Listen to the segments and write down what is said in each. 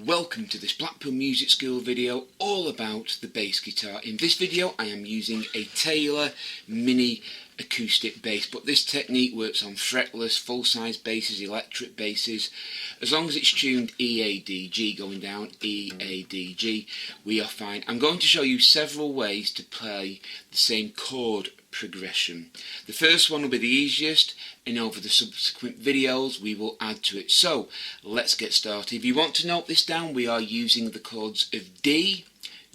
Welcome to this Blackpool Music School video all about the bass guitar. In this video I am using a Taylor Mini acoustic bass, but this technique works on fretless, full-size basses, electric basses. As long as it's tuned E, A, D, G going down, E, A, D, G, we are fine. I'm going to show you several ways to play the same chord progression. The first one will be the easiest, and over the subsequent videos we will add to it. So let's get started. If you want to note this down, we are using the chords of D,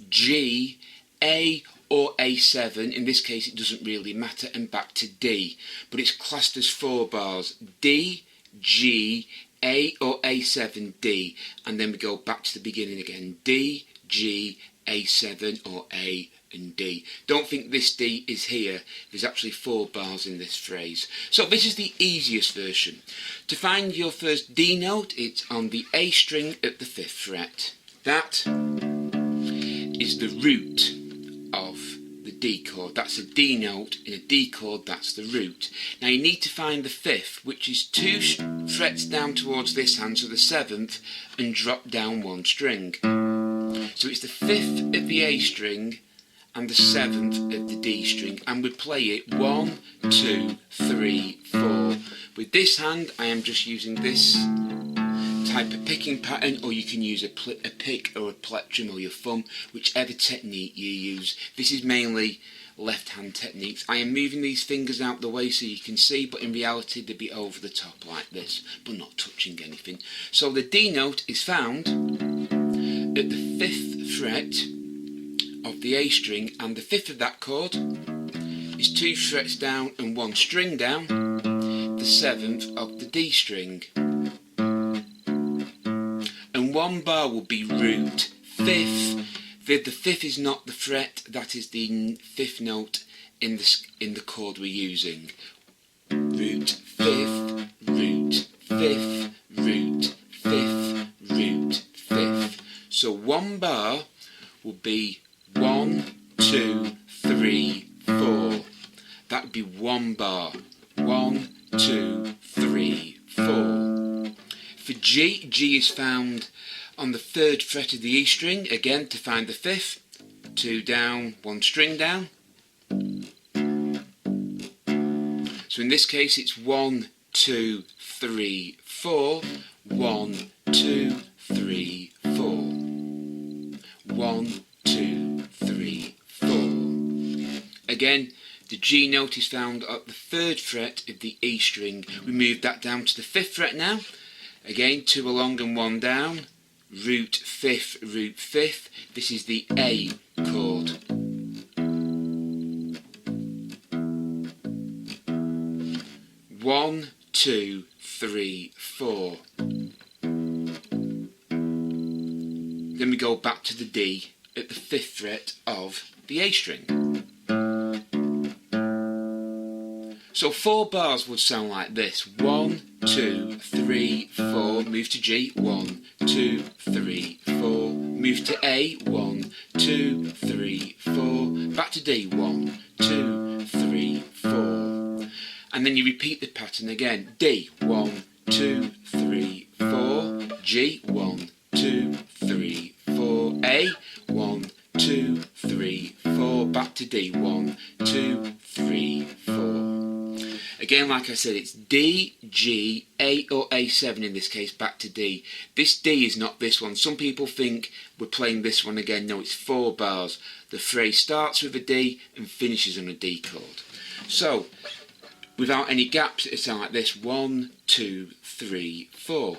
G, A or A7. In this case it doesn't really matter, and back to D, but it's classed as 4 bars: D, G, A or A7, D, and then we go back to the beginning again: D, G, A7 or A and D. Don't think this D is here, there's actually 4 bars in this phrase. So this is the easiest version. To find your first D note, it's on the A string at the 5th fret. That is the root of the D chord. That's a D note in a D chord, that's the root. Now you need to find the 5th, which is 2 frets down towards this hand, so the 7th, and drop down 1 string. So it's the 5th of the A string and the 7th of the D string, and we play it 1, 2, 3, 4. With this hand I am just using this type of picking pattern, or you can use a pick or a plectrum or your thumb, whichever technique you use. This is mainly left hand techniques. I am moving these fingers out the way so you can see, but in reality they'd be over the top like this, but not touching anything. So the D note is found at the 5th fret of the A string, and the 5th of that chord is 2 frets down and 1 string down, the 7th of the D string. And 1 bar will be root 5th. The 5th is not the fret, that is the 5th note in the chord we're using. Root 5th, root 5th, root 5th, root 5th. So 1 bar will be 1, 2, 3, 4. That would be 1 bar. 1, 2, 3, 4. For G, G is found on the 3rd fret of the E string. Again, to find the 5th, 2 down, 1 string down. So in this case it's 1, 2, 3, 4. 1, 2, 3, 4. 1, 2, 3, 4. Again, the G note is found at the 3rd fret of the E string. We move that down to the 5th fret now. Again, 2 along and 1 down. Root 5th, root 5th. This is the A chord. One, 2, 3, 4. Then we go back to the D at the 5th fret of the A string. So 4 bars would sound like this: 1, 2, 3, 4, move to G, 1, 2, 3, 4, move to A, 1, 2, 3, 4, back to D, 1, 2, 3, 4. And then you repeat the pattern again: D, 1, 2, 3, 4, G, 1, 2, 3, 4, A, 1, 2, 3, 4, back to D, 1, 2, 3, 4. Again, like I said, it's D, G, A or A7 in this case, back to D. This D is not this one. Some people think we're playing this one again. No, it's 4 bars. The phrase starts with a D and finishes on a D chord. So, without any gaps, it sounds like this: 1, 2, 3, 4.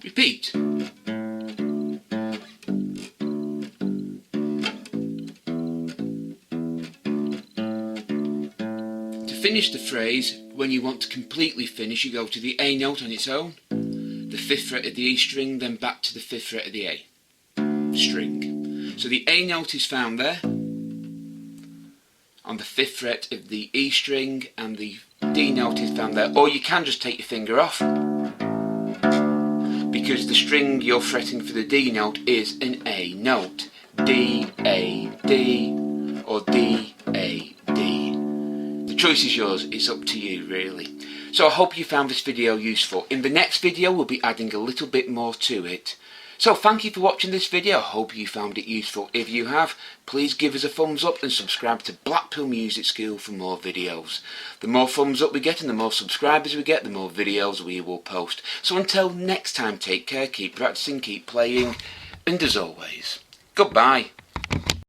Repeat. To finish the phrase, when you want to completely finish, you go to the A note on its own, the 5th fret of the E string, then back to the 5th fret of the A string. So the A note is found there on the 5th fret of the E string, and the D note is found there. Or you can just take your finger off, because the string you're fretting for the D note is an A note. D, A, D, or D, A, D. choice is yours, it's up to you really. So I hope you found this video useful. In the next video we'll be adding a little bit more to it. So thank you for watching this video. I hope you found it useful. If you have, please give us a thumbs up and subscribe to Blackpool Music School for more videos. The more thumbs up we get and the more subscribers we get, the more videos we will post. So until next time, take care, keep practicing, keep playing, and as always, goodbye.